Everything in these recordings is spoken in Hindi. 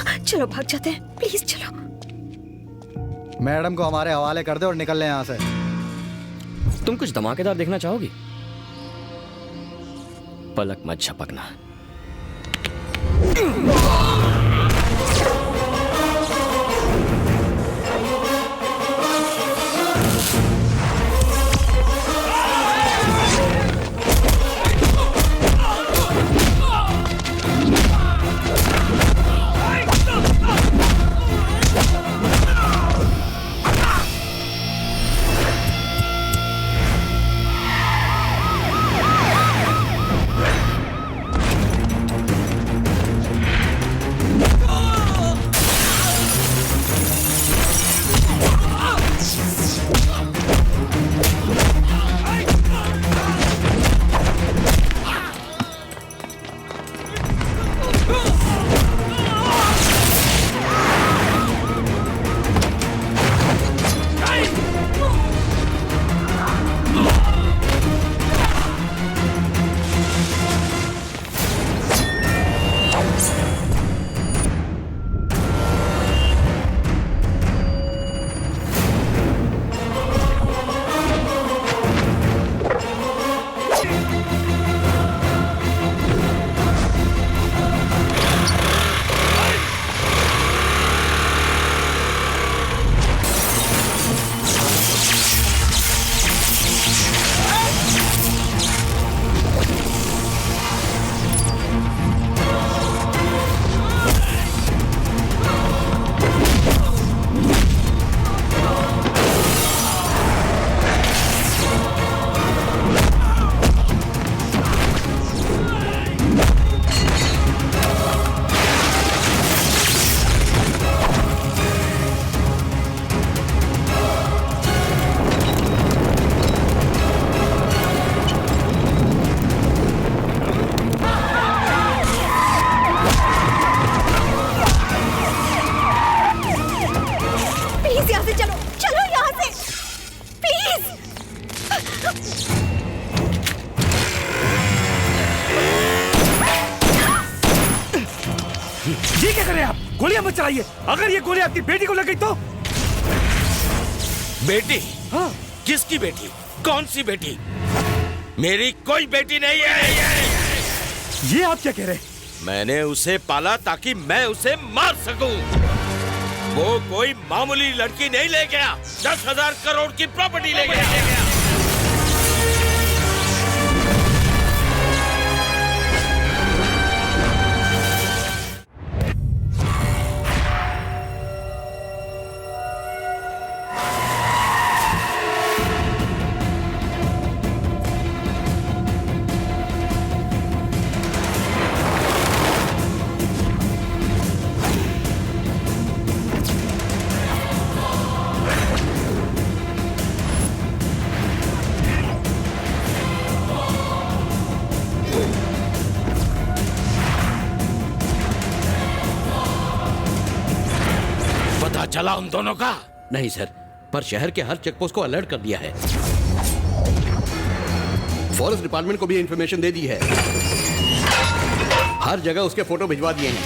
चलो भाग जाते हैं, प्लीज चलो। मैडम को हमारे हवाले कर दे और निकल ले यहाँ से। तुम कुछ धमाकेदार देखना चाहोगी? पलक मत झपकना। ये क्या कर रहे हैं आप? गोलियां मत चलाइए। अगर ये गोली आपकी बेटी को लग गई तो? बेटी? हाँ। किसकी बेटी? कौन सी बेटी? मेरी कोई बेटी नहीं है। ये आप क्या कह रहे हैं? मैंने उसे पाला ताकि मैं उसे मार सकूं। वो कोई मामूली लड़की नहीं ले गया, 10,000 करोड़ की प्रॉपर्टी ले गया। चला उन दोनों का? नहीं सर, पर शहर के हर चेकपोस्ट को अलर्ट कर दिया है। फॉरेस्ट डिपार्टमेंट को भी इंफॉर्मेशन दे दी है। हर जगह उसके फोटो भिजवा दिए हैं।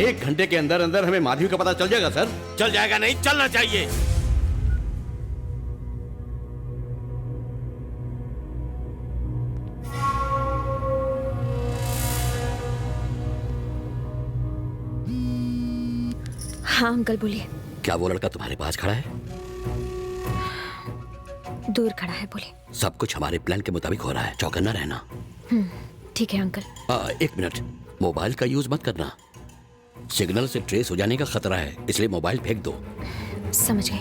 1 घंटे के अंदर अंदर हमें माधवी का पता चल जाएगा सर। चल जाएगा नहीं, चलना चाहिए। हाँ अंकल बोलिए। क्या वो लड़का तुम्हारे पास खड़ा है? दूर खड़ा है, बोलिए। सब कुछ हमारे प्लान के मुताबिक हो रहा है, चौकन्ना रहना। ठीक है अंकल। 1 मिनट, मोबाइल का यूज मत करना। सिग्नल से ट्रेस हो जाने का खतरा है, इसलिए मोबाइल फेंक दो। समझ गई।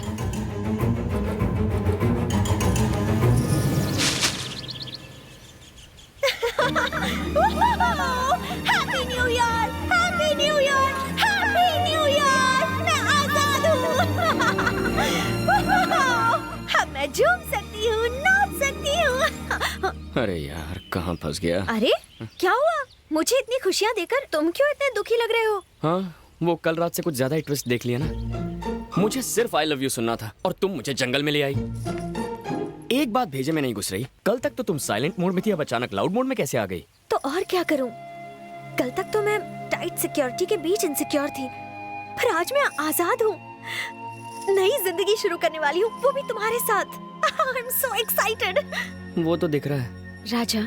Happy new year, happy new year, happy new year. मैं आजाद हूँ। अब मैं झूम सकती हूँ, नाच सकती हूँ। अरे यार, कहाँ फंस गया? अरे क्या हुआ? मुझे इतनी खुशियाँ देकर तुम क्यों इतने दुखी लग रहे हो? हाँ, वो कल रात से कुछ ज्यादा ही ट्विस्ट देख लिया ना। मुझे सिर्फ आई लव यू सुनना था और तुम मुझे जंगल में ले आई। एक बात भेजे में नहीं घुस रही। कल तक तो तुम साइलेंट मोड में थी, अब अचानक लाउड मोड में कैसे आ गई? तो और क्या करूं? कल तक तो मैं टाइट सिक्योरिटी के बीच इनसिक्योर थी, पर आज मैं आजाद हूँ, नई जिंदगी शुरू करने वाली हूँ, वो भी तुम्हारे साथ। I am so excited. वो तो दिख रहा है। राजा,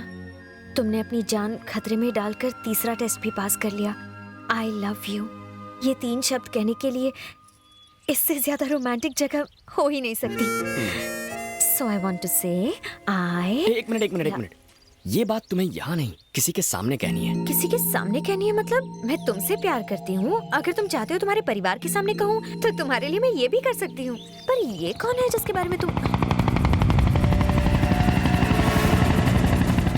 तुमने अपनी जान खतरे में डालकर तीसरा टेस्ट भी पास कर लिया। आई लव यू, ये 3 शब्द कहने के लिए इससे ज्यादा रोमांटिक जगह हो ही नहीं सकती। सो आई वॉन्ट टू से एक मिनट। ये बात तुम्हें यहाँ नहीं, किसी के सामने कहनी है। किसी के सामने कहनी है मतलब? मैं तुमसे प्यार करती हूँ, अगर तुम चाहते हो तुम्हारे परिवार के सामने कहूँ तो तुम्हारे लिए मैं ये भी कर सकती हूँ। पर ये कौन है जिसके बारे में तुम?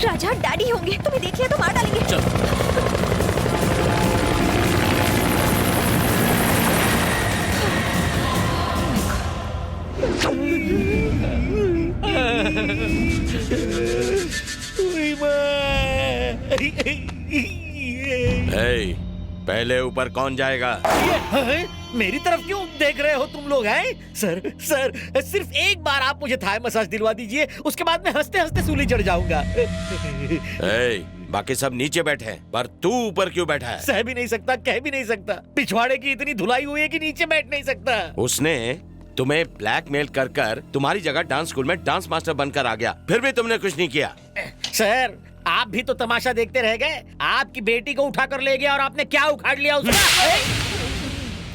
राजा, डैडी होंगे, तुम्हें देख लिया तो मार डालेंगे। चलो। हे, पहले ऊपर कौन जाएगा? मेरी तरफ क्यों देख रहे हो तुम लोग? हैं सर, सिर्फ एक बार आप मुझे थाई मसाज दिलवा दीजिए, उसके बाद मैं हंसते हंसते सूली चढ़ जाऊंगा। बाकी सब नीचे बैठे हैं, पर तू ऊपर क्यों बैठा है? सह भी नहीं सकता, कह भी नहीं सकता। पिछवाड़े की इतनी धुलाई हुई है कि नीचे बैठ नहीं सकता। उसने तुम्हें ब्लैकमेल कर कर तुम्हारी जगह डांस स्कूल में डांस मास्टर बनकर आ गया, फिर भी तुमने कुछ नहीं किया। सर, आप भी तो तमाशा देखते रह गए। आपकी बेटी को उठाकर ले गया और आपने क्या उखाड़ लिया उसका?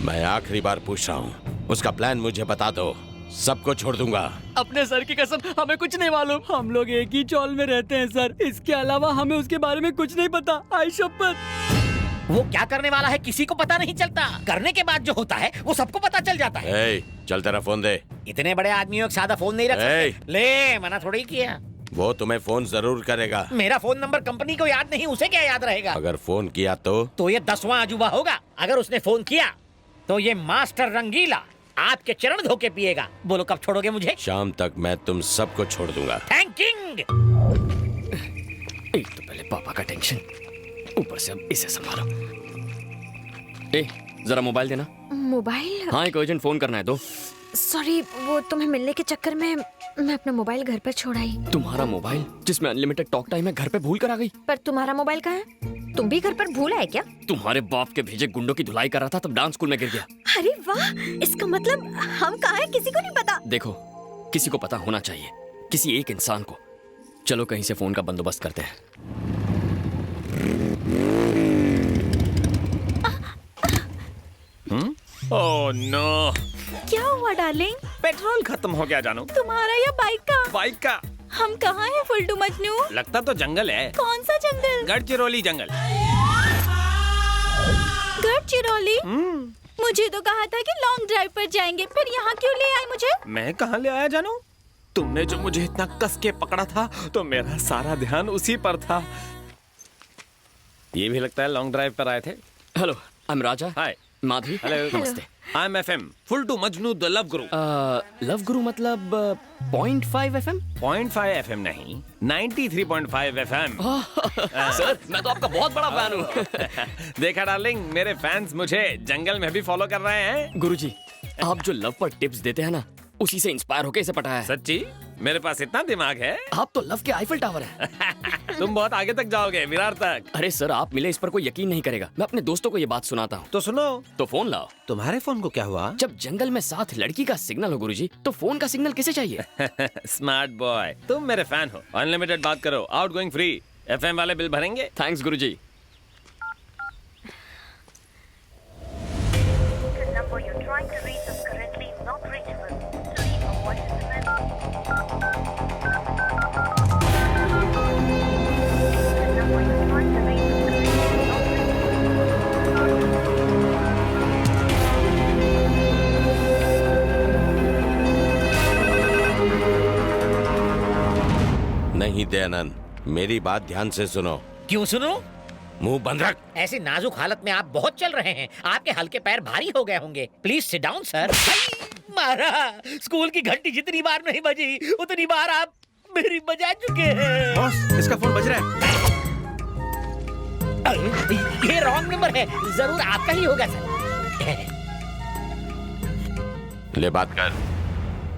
मैं आखिरी बार पूछ रहा हूँ, उसका प्लान मुझे बता दो, सबको छोड़ दूंगा। अपने सर की कसम, हमें कुछ नहीं मालूम। हम लोग एक ही चौल में रहते हैं सर, इसके अलावा हमें उसके बारे में कुछ नहीं पता। आई शपथ। वो क्या करने वाला है किसी को पता नहीं चलता, करने के बाद जो होता है वो सबको पता चल जाता है। चल तेरा फोन दे। इतने बड़े आदमियों एक सादा फोन नहीं रख सकते। ले, मना थोड़ी किया। वो तुम्हें फोन जरूर करेगा। मेरा फोन नंबर कंपनी को याद नहीं, उसे क्या याद रहेगा? अगर फोन किया तो ये 10वां अजूबा होगा। अगर उसने फोन किया तो ये मास्टर रंगीला आपके चरण धो के पिएगा। बोलो कब छोड़ोगे मुझे? शाम तक मैं तुम सबको छोड़ दूंगा। थैंकिंग। एक तो पहले पापा का टेंशन, ऊपर से अब इसे संभालो। जरा मोबाइल देना। मोबाइल? हाँ, एक अर्जेंट फोन करना है। दो। सॉरी, वो तुम्हें मिलने के चक्कर में मैं अपना मोबाइल घर पर छोड़ आई। तुम्हारा मोबाइल जिसमें अनलिमिटेड टॉक टाइम है घर पे भूल कर आ गई। पर तुम्हारा मोबाइल कहाँ है? तुम भी घर पर भूल आए क्या? तुम्हारे बाप के भेजे गुंडों की धुलाई कर रहा था तब डांस स्कूल में गिर गया। अरे वाह, इसका मतलब हम कहाँ हैं किसी को नहीं पता। देखो, किसी को पता होना चाहिए, किसी एक इंसान को। चलो कहीं से फोन का बंदोबस्त करते हैं। ओह नो, क्या हुआ डार्लिंग? पेट्रोल खत्म हो गया जानू। तुम्हारा या बाइक का? बाइक का। हम कहाँ हैं फुल्टू मजनू? लगता तो जंगल है। कौन सा जंगल? गढ़चिरौली जंगल। गढ़चिरौली? मुझे तो कहा था कि लॉन्ग ड्राइव पर जाएंगे, फिर यहाँ क्यों ले आए मुझे? मैं कहाँ ले आया जानू? तुमने जो मुझे इतना कस के पकड़ा था तो मेरा सारा ध्यान उसी पर था। ये भी लगता है लॉन्ग ड्राइव पर आए थे। Hello, I am Raja. Hi. Madhavi. Hello. नमस्ते। आई एम FM, फुल्टू Majnu the love guru. Love guru मतलब 0.5 FM? 0.5 FM नहीं, 93.5 FM। सर, मैं तो आपका बहुत बड़ा फैन हूँ। देखा डार्लिंग, मेरे फैंस मुझे जंगल में भी फॉलो कर रहे हैं। गुरुजी, आप जो लव पर टिप्स देते हैं ना, उसी से इंस्पायर होके इसे पटाया है। सच्ची? मेरे पास इतना दिमाग है? आप तो लव के आईफल टावर हैं। तुम बहुत आगे तक जाओगे, विरार तक। अरे सर, आप मिले इस पर कोई यकीन नहीं करेगा। मैं अपने दोस्तों को ये बात सुनाता हूँ। तो सुनो। तो फोन लाओ। तुम्हारे फोन को क्या हुआ? जब जंगल में साथ लड़की का सिग्नल हो गुरुजी, तो फोन का सिग्नल किसे चाहिए? स्मार्ट बॉय, तुम मेरे फैन हो। अनलिमिटेड बात करो, आउटगोइंग फ्री। FM वाले बिल भरेंगे? थैंक्स गुरुजी। नहीं दयानंद, मेरी बात ध्यान से सुनो। क्यों सुनो? मुंह बंद रख। ऐसी नाजुक हालत में आप बहुत चल रहे हैं, आपके हल्के पैर भारी हो गए होंगे। Please sit down sir. मारा, स्कूल की घंटी जितनी बार नहीं बजी उतनी बार आप मेरी बजा चुके हैं। बॉस, इसका फोन बज रहा है। ये रॉन्ग नंबर है, जरूर आपका ही होगा सर। ले बात कर।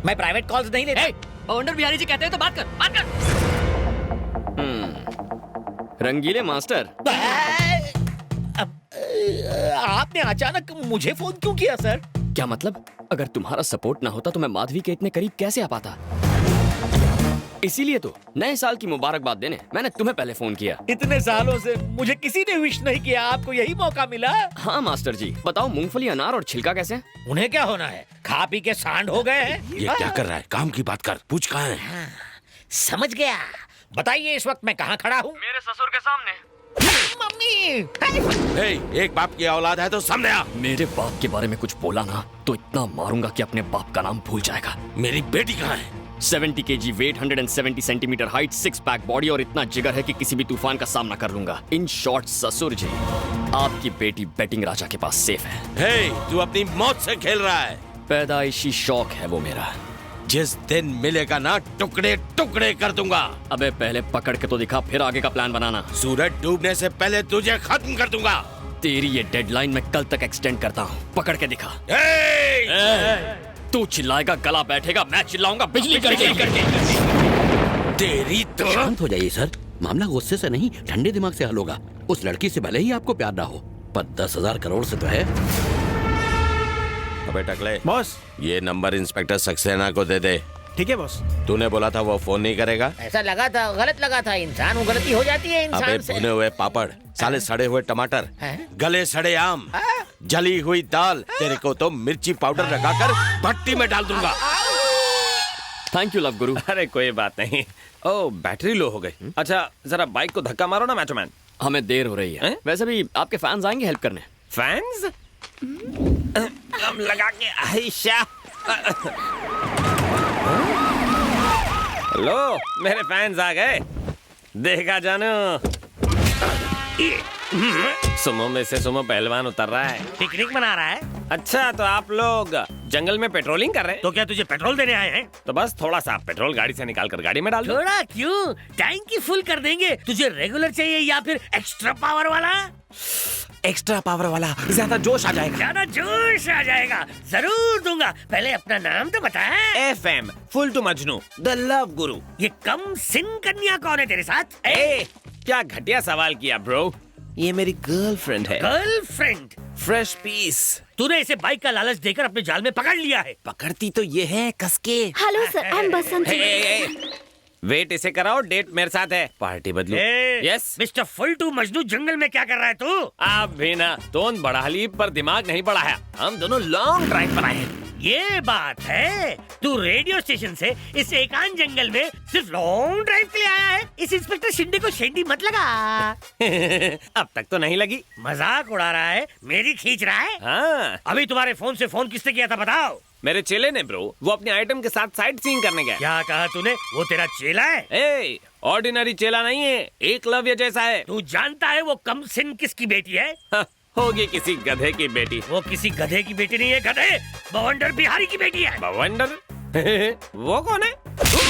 मैं प्राइवेट कॉल्स नहीं लेता। ओनर बिहारी जी कहते हैं तो बात कर, बात कर। रंगीले मास्टर। आपने अचानक मुझे फोन क्यों किया सर? क्या मतलब? अगर तुम्हारा सपोर्ट ना होता तो मैं माधवी के इतने करीब कैसे आ पाता? इसीलिए तो नए साल की मुबारकबाद देने मैंने तुम्हें पहले फोन किया। इतने सालों से मुझे किसी ने विश नहीं किया, आपको यही मौका मिला। हाँ मास्टर जी, बताओ मूंगफली, अनार और छिलका कैसे हैं? उन्हें क्या होना है, खा पी के सांड हो गए हैं। ये क्या कर रहा है? काम की बात कर, पूछ कहाँ है? समझ गया। बताइए इस वक्त मैं कहाँ खड़ा हूँ? मेरे ससुर के सामने। मम्मी। हे, एक बाप की औलाद है तो सामने आ। मेरे बाप के बारे में कुछ बोला ना तो इतना मारूंगा कि अपने बाप का नाम भूल जाएगा। मेरी बेटी कहाँ है? 70 kg weight, 170 centimetre height, 6 pack body और इतना जिगर है कि किसी भी तूफान का सामना कर लूंगा। इन शॉर्ट ससुर जी, आपकी बेटी बैटिंग राजा के पास सेफ है। हे, तू अपनी मौत से खेल रहा है। पैदाइशी शौक है वो मेरा। जिस दिन मिलेगा ना, टुकड़े टुकड़े कर दूंगा। अबे पहले पकड़ के तो दिखा, फिर आगे का प्लान बनाना। सूरज डूबने से पहले तुझे खत्म कर दूंगा। तेरी ये डेडलाइन मैं कल तक एक्सटेंड करता हूँ। पकड़ के दिखा। हे! तू चिल्लाएगा, गला बैठेगा, मैं चिल्लाऊंगा बिजली करके। तेरी तो शांत हो जाइए सर, मामला गुस्से से नहीं ठंडे दिमाग से हल होगा। उस लड़की से भले ही आपको प्यार ना हो, पर 10,000 करोड़ से तो है। अबे टकले, बॉस। ये नंबर इंस्पेक्टर सक्सेना को दे दे। ठीक है बॉस। तूने बोला था वो फोन नहीं करेगा। ऐसा लगा था, गलत लगा था। इंसान वो गलती हो जाती है अबे इंसान से। भुने हुए पापड़, साले सड़े हुए टमाटर, हैं? गले सड़े आम, जली हुई दाल, तेरे को तो मिर्ची पाउडर लगाकर भट्टी में डाल दूंगा। थैंक यू लव गुरु। अरे कोई बात नहीं। ओ, बैटरी लो हो गई। अच्छा जरा बाइक को धक्का मारो ना मैचमैन। हमें देर हो रही है। हैं? वैसे भी आपके फैंस आएंगे हेल्प करने। फैंस कम लगा के आयशा। हेलो, मेरे फैंस आ गए। देखा जानो, सुमो में से सुमो पहलवान उतर रहा है। पिकनिक मना रहा है। अच्छा तो आप लोग जंगल में पेट्रोलिंग कर रहे हैं? तो क्या तुझे पेट्रोल देने आए हैं? तो बस थोड़ा सा पेट्रोल गाड़ी से निकाल कर गाड़ी में डाल दो। थोड़ा क्यों, टैंक ही फुल कर देंगे। तुझे रेगुलर चाहिए या फिर एक्स्ट्रा पावर वाला? एक्स्ट्रा पावर वाला, ज्यादा जोश आ जाएगा। ज्यादा जोश आ जाएगा, जरूर दूंगा। पहले अपना नाम तो बता। FM फुल टू मजनू, द लव गुरु। ये कम सिंह कन्या कौन है तेरे साथ? ए, क्या घटिया सवाल किया ब्रो। ये मेरी गर्लफ्रेंड है। गर्लफ्रेंड? Fresh piece. तूने इसे बाइक का लालच देकर अपने जाल में पकड़ लिया है। पकड़ती तो ये है कसके। Hello sir, I am Basanti. Wait इसे कराओ, डेट मेरे साथ है। पार्टी बदलू। यस मिस्टर फुलटू मजनू, जंगल में क्या कर रहा है तू? आप भी ना, टोन बढ़ा ली पर दिमाग नहीं बढ़ाया। हम दोनों लॉन्ग ड्राइव पर आए हैं। ये बात है, तू रेडियो स्टेशन से इस एकांत जंगल में सिर्फ लॉन्ग ड्राइव के लिए आया है। इस इंस्पेक्टर शिंदे को शेंडी मत लगा। अब तक तो नहीं लगी। मजाक उड़ा रहा है, मेरी खींच रहा है। हाँ, अभी तुम्हारे फोन से फोन किसने किया था बताओ? मेरे चेले ने ब्रो, वो अपने आइटम के साथ साइट सीइंग करने गए। क्या कहा तूने? वो तेरा चेला है? ए, ऑर्डिनरी चेला नहीं है, एकलव्य जैसा है। तू जानता है वो कम सिंह किसकी बेटी है? हाँ, होगी किसी गधे की बेटी। वो किसी गधे की बेटी नहीं है, गधे बवंडर बिहारी की बेटी है। बवंडर वो कौन है?